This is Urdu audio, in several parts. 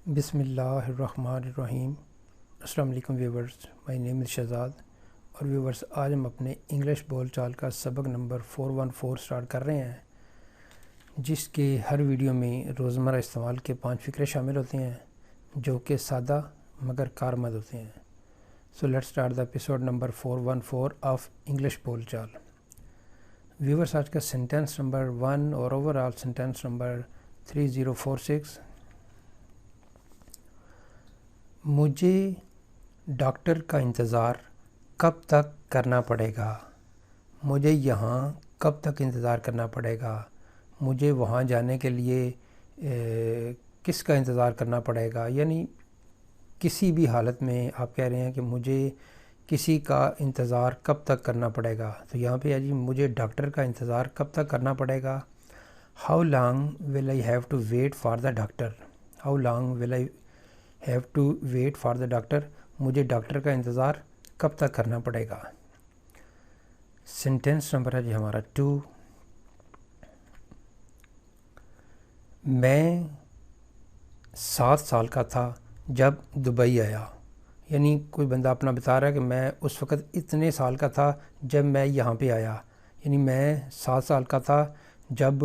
بسم اللہ الرحمن الرحیم۔ السلام علیکم ویورز، مائی نیم از شہزاد اور ویورز آج ہم اپنے انگلش بول چال کا سبق نمبر 414 سٹارٹ کر رہے ہیں، جس کے ہر ویڈیو میں روزمرہ استعمال کے 5 فقرے شامل ہوتے ہیں جو کہ سادہ مگر کارآمد ہوتے ہیں۔ So let's start the episode number 414 of English بول چال۔ ویورز آج کا سینٹینس نمبر 1 اور اوور آل سینٹینس نمبر 3046، مجھے ڈاکٹر کا انتظار کب تک کرنا پڑے گا؟ مجھے یہاں کب تک انتظار کرنا پڑے گا؟ مجھے وہاں جانے کے لیے کس کا انتظار کرنا پڑے گا؟ یعنی کسی بھی حالت میں آپ کہہ رہے ہیں کہ مجھے کسی کا انتظار کب تک کرنا پڑے گا، تو یہاں پہ جی مجھے ڈاکٹر کا انتظار کب تک کرنا پڑے گا۔ How long will I have to wait for the doctor? How long will I have to wait for the doctor? مجھے ڈاکٹر کا انتظار کب تک کرنا پڑے گا۔ سینٹینس نمبر ہے جی ہمارا 2، میں 7 سال کا تھا جب دبئی آیا۔ یعنی کوئی بندہ اپنا بتا رہا ہے کہ میں اس وقت اتنے سال کا تھا جب میں یہاں پہ آیا، یعنی میں 7 سال کا تھا جب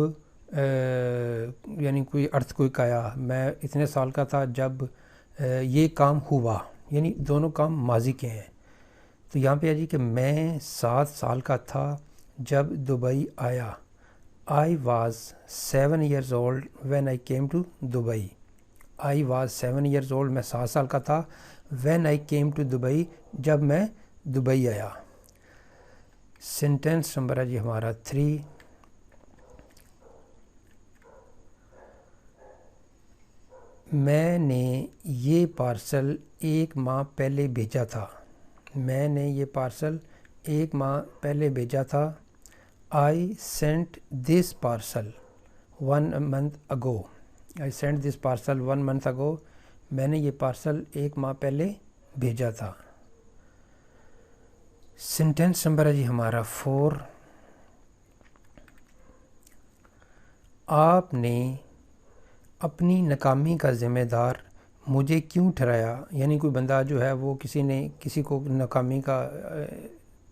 یعنی کوئی ارتھ کوئک آیا، میں اتنے سال کا تھا جب یہ کام ہوا، یعنی دونوں کام ماضی کے ہیں۔ تو یہاں پہ ہے جی کہ میں 7 سال کا تھا جب دبئی آیا۔ I was 7 years old when I came to Dubai. I was 7 years old، میں 7 سال کا تھا when I came to Dubai، جب میں دبئی آیا۔ سینٹینس نمبر ہے جی ہمارا 3، میں نے یہ پارسل 1 ماہ پہلے بھیجا تھا۔ میں نے یہ پارسل 1 ماہ پہلے بھیجا تھا۔ I sent this parcel 1 month ago. I sent this parcel 1 month ago. میں نے یہ پارسل 1 ماہ پہلے بھیجا تھا۔ سینٹینس نمبر ہے جی ہمارا 4، آپ نے اپنی ناکامی کا ذمہ دار مجھے کیوں ٹھہرایا؟ یعنی کوئی بندہ جو ہے وہ کسی کو ناکامی کا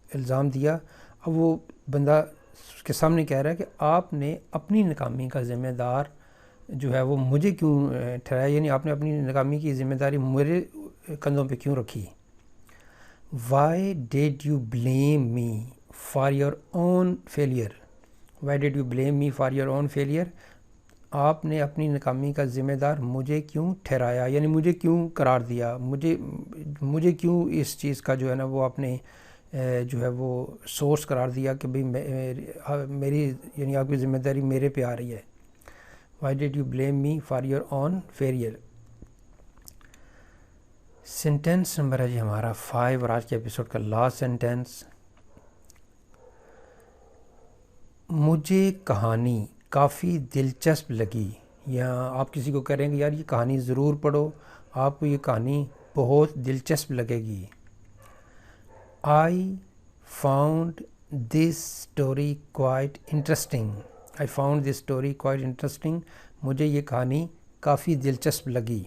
الزام دیا، اب وہ بندہ اس کے سامنے کہہ رہا ہے کہ آپ نے اپنی ناکامی کا ذمہ دار جو ہے وہ مجھے کیوں ٹھہرایا، یعنی آپ نے اپنی ناکامی کی ذمہ داری میرے کندھوں پہ کیوں رکھی۔ Why did you blame me for your own failure? Why did you blame me for your own failure? آپ نے اپنی ناکامی کا ذمہ دار مجھے کیوں ٹھہرایا، یعنی مجھے کیوں قرار دیا، مجھے کیوں اس چیز کا جو ہے نا وہ آپ نے جو ہے وہ سورس قرار دیا کہ بھئی میری یعنی آپ کی ذمہ داری میرے پہ آ رہی ہے۔ Why did you blame me for your own failure؟ Sentence number ہے جی ہمارا 5 اور آج کے ایپیسوڈ کا لاسٹ سینٹینس، مجھے کہانی کافی دلچسپ لگی۔ یا آپ کسی کو کہہ رہے ہیں کہ یار یہ کہانی ضرور پڑھو، آپ کو یہ کہانی بہت دلچسپ لگے گی۔ I found this story quite interesting. I found this story quite interesting. مجھے یہ کہانی کافی دلچسپ لگی۔